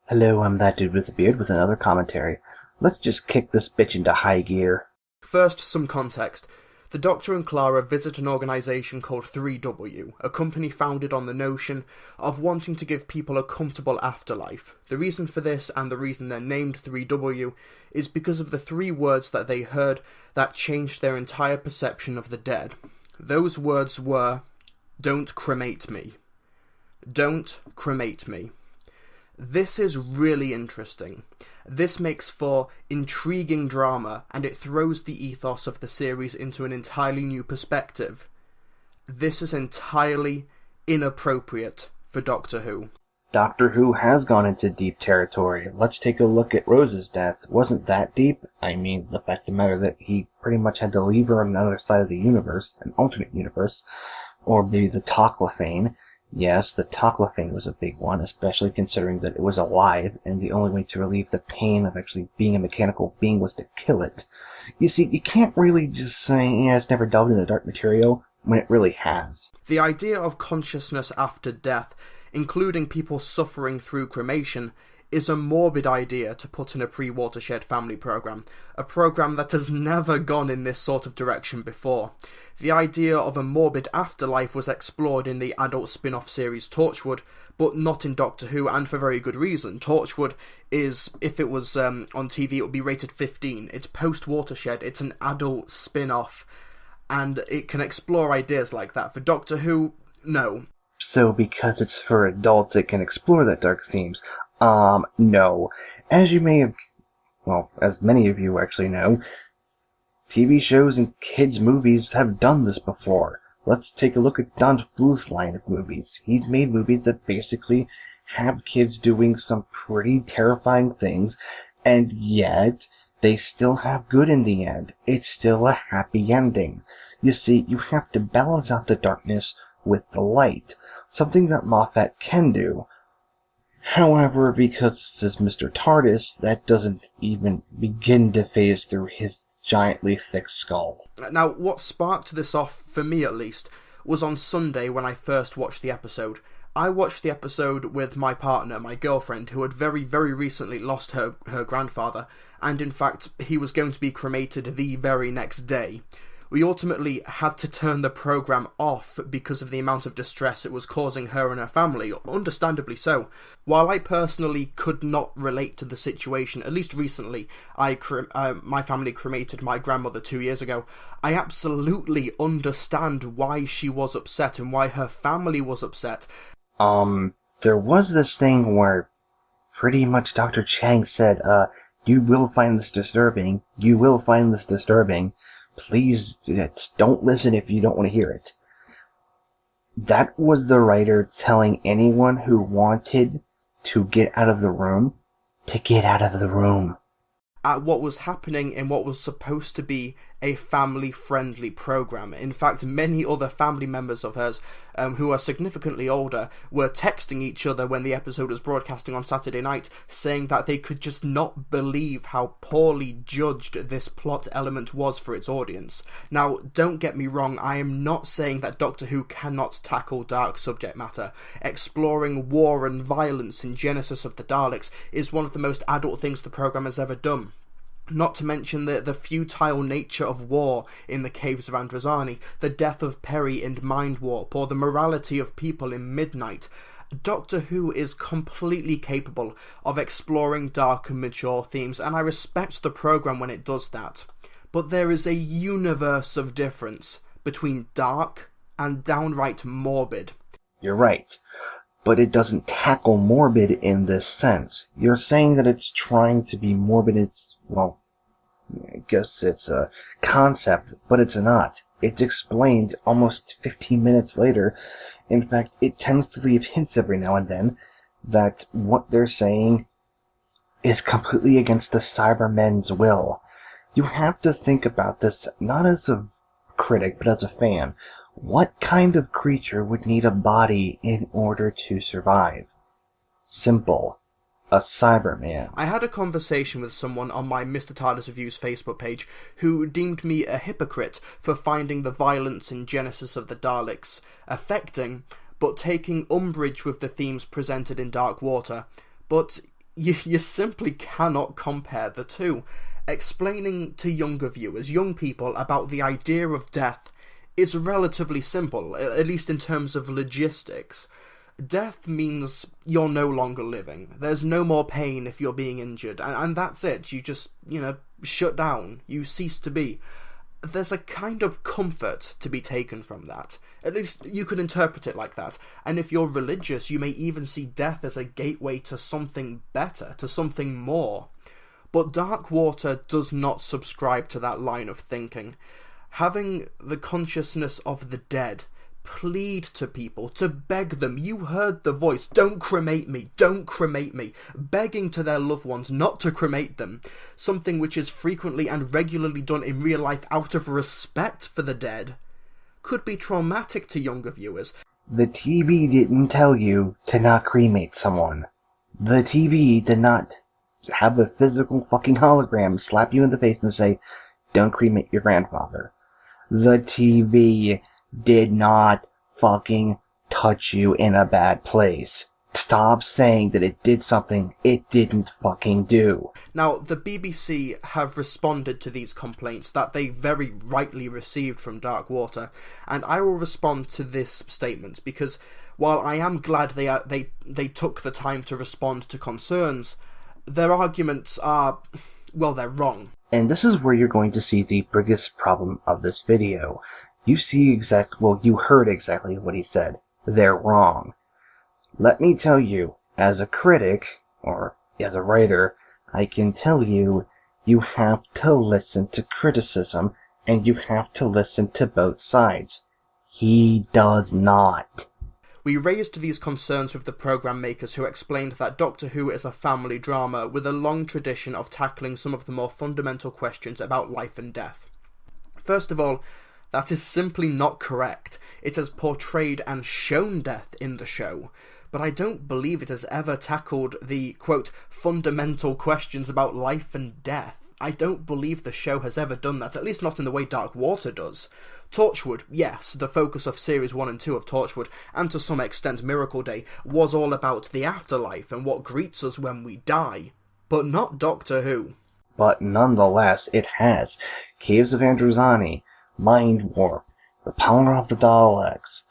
Hello, I'm that dude with a beard with another commentary. Let's just kick this bitch into high gear. First, some context. The Doctor and Clara visit an organisation called 3W, a company founded on the notion of wanting to give people a comfortable afterlife. The reason for this, and the reason they're named 3W, is because of the three words that they heard that changed their entire perception of the dead. Those words were, "Don't cremate me. Don't cremate me." This is really interesting. This makes for intriguing drama, and it throws the ethos of the series into an entirely new perspective. This is entirely inappropriate for Doctor Who. Doctor Who has gone into deep territory. Let's take a look at Rose's death. Wasn't that deep? I mean, the fact of the matter that he pretty much had to leave her on another side of the universe, an alternate universe, or maybe the Toclafane. Yes, the Toclafane was a big one, especially considering that it was alive, and the only way to relieve the pain of actually being a mechanical being was to kill it. You see, you can't really just say, yeah, it's never delved into dark material, when it really has. The idea of consciousness after death, including people suffering through cremation, is a morbid idea to put in a pre-Watershed family program, a program that has never gone in this sort of direction before. The idea of a morbid afterlife was explored in the adult spin-off series Torchwood, but not in Doctor Who, and for very good reason. Torchwood is, if it was on TV, it would be rated 15. It's post-Watershed, it's an adult spin-off, and it can explore ideas like that. For Doctor Who, no. So because it's for adults, it can explore that dark themes. No. As you may have, well, as many of you actually know, TV shows and kids' movies have done this before. Let's take a look at Don Bluth's line of movies. He's made movies that basically have kids doing some pretty terrifying things, and yet they still have good in the end. It's still a happy ending. You see, you have to balance out the darkness with the light, something that Moffat can do. However, because this is Mr. TARDIS, that doesn't even begin to phase through his giantly thick skull. Now, what sparked this off, for me at least, was on Sunday when I first watched the episode. I watched the episode with my partner, my girlfriend, who had very, very recently lost her grandfather, and in fact, he was going to be cremated the very next day. We ultimately had to turn the programme off because of the amount of distress it was causing her and her family, understandably so. While I personally could not relate to the situation, at least recently, my family cremated my grandmother 2 years ago, I absolutely understand why she was upset and why her family was upset. There was this thing where pretty much Dr. Chang said, you will find this disturbing, you will find this disturbing. Please don't listen if you don't want to hear it. That was the writer telling anyone who wanted to get out of the room to get out of the room. At what was happening in what was supposed to be a family-friendly program. In fact, many other family members of hers, who are significantly older, were texting each other when the episode was broadcasting on Saturday night, saying that they could just not believe how poorly judged this plot element was for its audience. Now, don't get me wrong, I am not saying that Doctor Who cannot tackle dark subject matter. Exploring war and violence in Genesis of the Daleks is one of the most adult things the program has ever done. Not to mention the futile nature of war in the Caves of Androzani, the death of Peri in Mind Warp, or the morality of people in Midnight. Doctor Who is completely capable of exploring dark and mature themes, and I respect the programme when it does that. But there is a universe of difference between dark and downright morbid. You're right. But it doesn't tackle morbid in this sense. You're saying that it's trying to be morbid. It's, well, I guess it's a concept, but it's not. It's explained almost 15 minutes later. In fact, it tends to leave hints every now and then that what they're saying is completely against the Cybermen's will. You have to think about this not as a critic, but as a fan. What kind of creature would need a body in order to survive? Simple. A Cyberman. I had a conversation with someone on my Mr. TARDIS Reviews Facebook page who deemed me a hypocrite for finding the violence in Genesis of the Daleks affecting, but taking umbrage with the themes presented in Dark Water. But You simply cannot compare the two. Explaining to younger viewers, young people, about the idea of death is relatively simple, at least in terms of logistics. Death means you're no longer living. There's no more pain if you're being injured, and that's it. You just, shut down. You cease to be. There's a kind of comfort to be taken from that. At least you could interpret it like that. And if you're religious, you may even see death as a gateway to something better, to something more. But Dark Water does not subscribe to that line of thinking. Having the consciousness of the dead plead to people, to beg them, you heard the voice, don't cremate me, begging to their loved ones not to cremate them, something which is frequently and regularly done in real life out of respect for the dead, could be traumatic to younger viewers. The TV didn't tell you to not cremate someone. The TV did not have a physical fucking hologram slap you in the face and say, don't cremate your grandfather. The TV did not fucking touch you in a bad place. Stop saying that it did something it didn't fucking do. Now, the BBC have responded to these complaints that they very rightly received from Dark Water, and I will respond to this statement because while I am glad they took the time to respond to concerns, their arguments are, well, they're wrong. And this is where you're going to see the biggest problem of this video. You heard exactly what he said. They're wrong. Let me tell you, as a critic, or as a writer, I can tell you, you have to listen to criticism, and you have to listen to both sides. He does not. We raised these concerns with the programme makers who explained that Doctor Who is a family drama with a long tradition of tackling some of the more fundamental questions about life and death. First of all, that is simply not correct. It has portrayed and shown death in the show, but I don't believe it has ever tackled the, quote, fundamental questions about life and death. I don't believe the show has ever done that, at least not in the way Dark Water does. Torchwood, yes, the focus of Series 1 and 2 of Torchwood, and to some extent Miracle Day, was all about the afterlife and what greets us when we die. But not Doctor Who. But nonetheless, it has. Caves of Androzani, Mind Warp, the Power of the Daleks.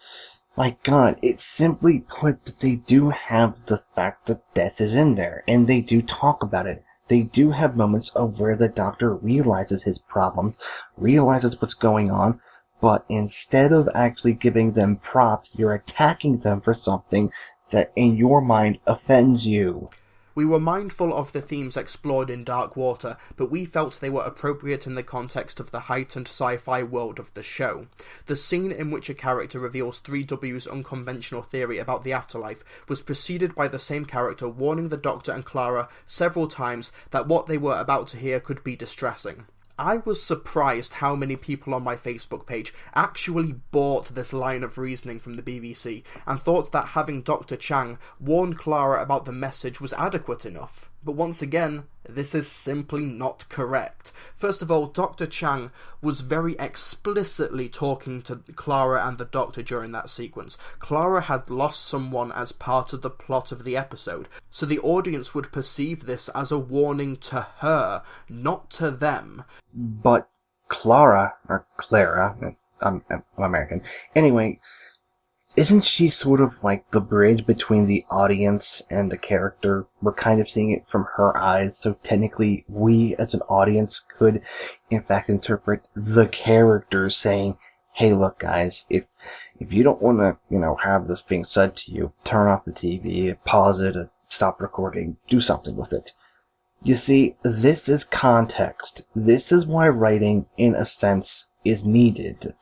My god, it's simply put that they do have the fact that death is in there, and they do talk about it. They do have moments of where the Doctor realizes his problem, realizes what's going on, but instead of actually giving them props, you're attacking them for something that in your mind offends you. We were mindful of the themes explored in Dark Water, but we felt they were appropriate in the context of the heightened sci-fi world of the show. The scene in which a character reveals 3W's unconventional theory about the afterlife was preceded by the same character warning the Doctor and Clara several times that what they were about to hear could be distressing. I was surprised how many people on my Facebook page actually bought this line of reasoning from the BBC and thought that having Dr. Chang warn Clara about the message was adequate enough. But once again, this is simply not correct. First of all, Dr. Chang was very explicitly talking to Clara and the Doctor during that sequence. Clara had lost someone as part of the plot of the episode, so the audience would perceive this as a warning to her, not to them. But Clara, I'm American, anyway, isn't she sort of like the bridge between the audience and the character? We're kind of seeing it from her eyes, so technically we as an audience could in fact interpret the character saying, hey look guys, if you don't want to, have this being said to you, turn off the TV, pause it, stop recording, do something with it. You see, this is context. This is why writing, in a sense, is needed.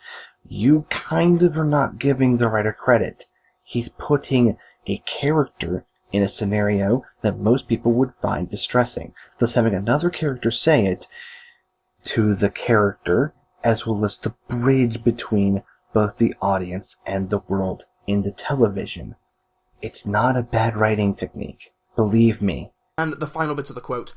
You kind of are not giving the writer credit. He's putting a character in a scenario that most people would find distressing. Thus having another character say it to the character, as well as the bridge between both the audience and the world in the television. It's not a bad writing technique. Believe me. And the final bit of the quote.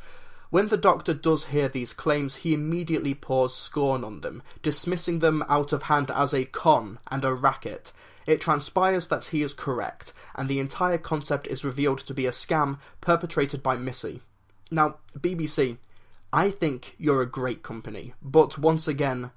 When the Doctor does hear these claims, he immediately pours scorn on them, dismissing them out of hand as a con and a racket. It transpires that he is correct, and the entire concept is revealed to be a scam perpetrated by Missy. Now, BBC, I think you're a great company, but once again,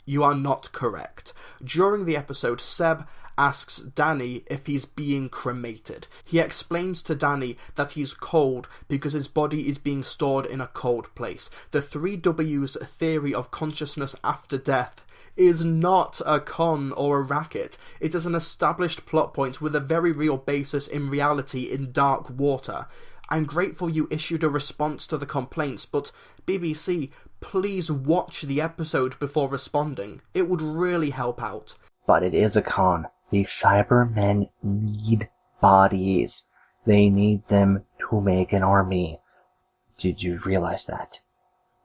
you are not correct. During the episode, Seb asks Danny if he's being cremated. He explains to Danny that he's cold because his body is being stored in a cold place. The 3W's theory of consciousness after death is not a con or a racket. It is an established plot point with a very real basis in reality in Dark Water. I'm grateful you issued a response to the complaints, but BBC, please watch the episode before responding. It would really help out. But it is a con. These Cybermen need bodies. They need them to make an army. Did you realize that?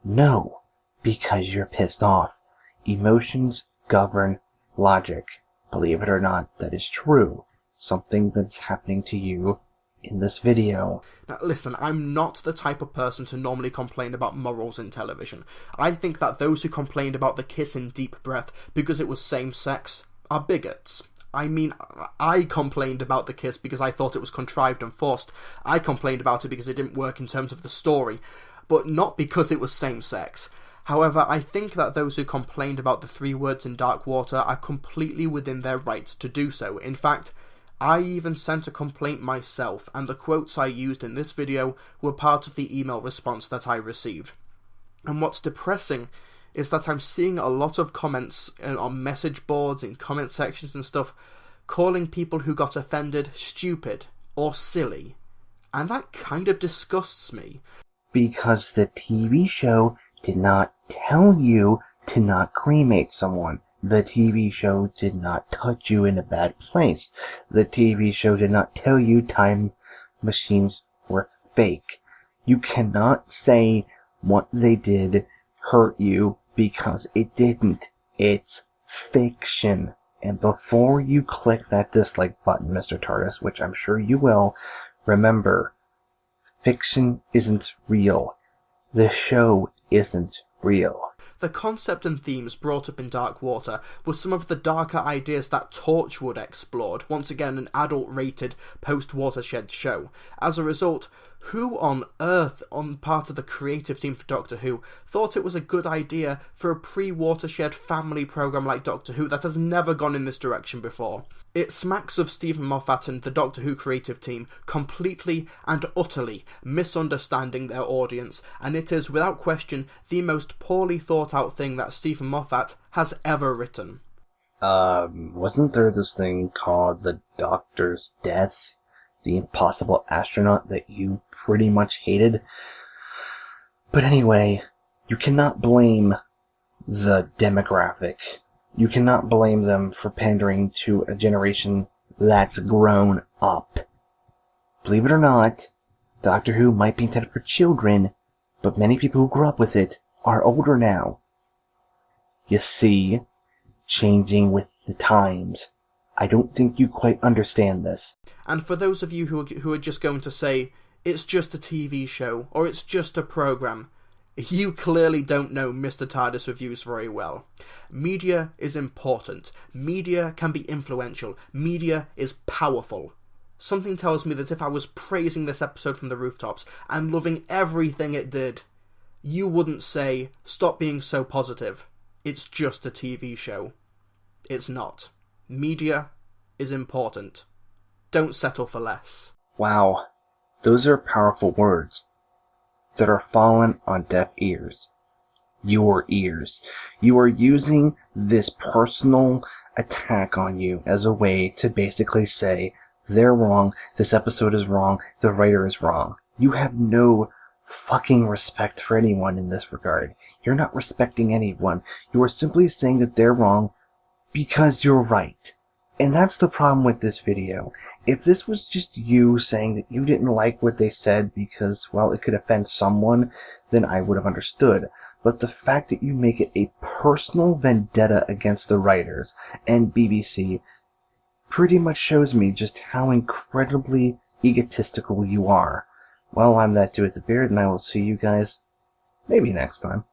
No, because you're pissed off. Emotions govern logic. Believe it or not, that is true. Something that's happening to you in this video. Now, listen, I'm not the type of person to normally complain about morals in television. I think that those who complained about the kiss in Deep Breath because it was same-sex are bigots. I mean, I complained about the kiss because I thought it was contrived and forced. I complained about it because it didn't work in terms of the story, but not because it was same-sex. However, I think that those who complained about the 3 words in Dark Water are completely within their rights to do so. In fact, I even sent a complaint myself, and the quotes I used in this video were part of the email response that I received. And what's depressing is that I'm seeing a lot of comments on message boards, in comment sections and stuff, calling people who got offended stupid or silly. And that kind of disgusts me. Because the TV show did not tell you to not cremate someone. The TV show did not touch you in a bad place. The TV show did not tell you time machines were fake. You cannot say what they did hurt you because it didn't. It's fiction. And before you click that dislike button, Mr. TARDIS, which I'm sure you will, remember, fiction isn't real. The show isn't real. The concept and themes brought up in Dark Water were some of the darker ideas that Torchwood explored, once again an adult-rated post-Watershed show. As a result, who on earth, on part of the creative team for Doctor Who, thought it was a good idea for a pre-Watershed family programme like Doctor Who that has never gone in this direction before? It smacks of Stephen Moffat and the Doctor Who creative team completely and utterly misunderstanding their audience, and it is, without question, the most poorly thought out thing that Stephen Moffat has ever written. Wasn't there this thing called The Doctor's Death? The Impossible Astronaut that you pretty much hated? But anyway, you cannot blame the demographic. You cannot blame them for pandering to a generation that's grown up. Believe it or not, Doctor Who might be intended for children, but many people who grew up with it are older now. You see, changing with the times. I don't think you quite understand this. And for those of you who are just going to say, it's just a TV show, or it's just a programme, you clearly don't know Mr. TARDIS reviews very well. Media is important. Media can be influential. Media is powerful. Something tells me that if I was praising this episode from the rooftops and loving everything it did, you wouldn't say, stop being so positive. It's just a TV show. It's not. Media is important. Don't settle for less. Wow, those are powerful words that are fallen on deaf ears. Your ears. You are using this personal attack on you as a way to basically say, they're wrong, this episode is wrong, the writer is wrong. You have no fucking respect for anyone in this regard. You're not respecting anyone. You are simply saying that they're wrong because you're right. And that's the problem with this video. If this was just you saying that you didn't like what they said because, well, it could offend someone, then I would have understood. But the fact that you make it a personal vendetta against the writers and BBC pretty much shows me just how incredibly egotistical you are. Well, I'm that dude with the beard, and I will see you guys maybe next time.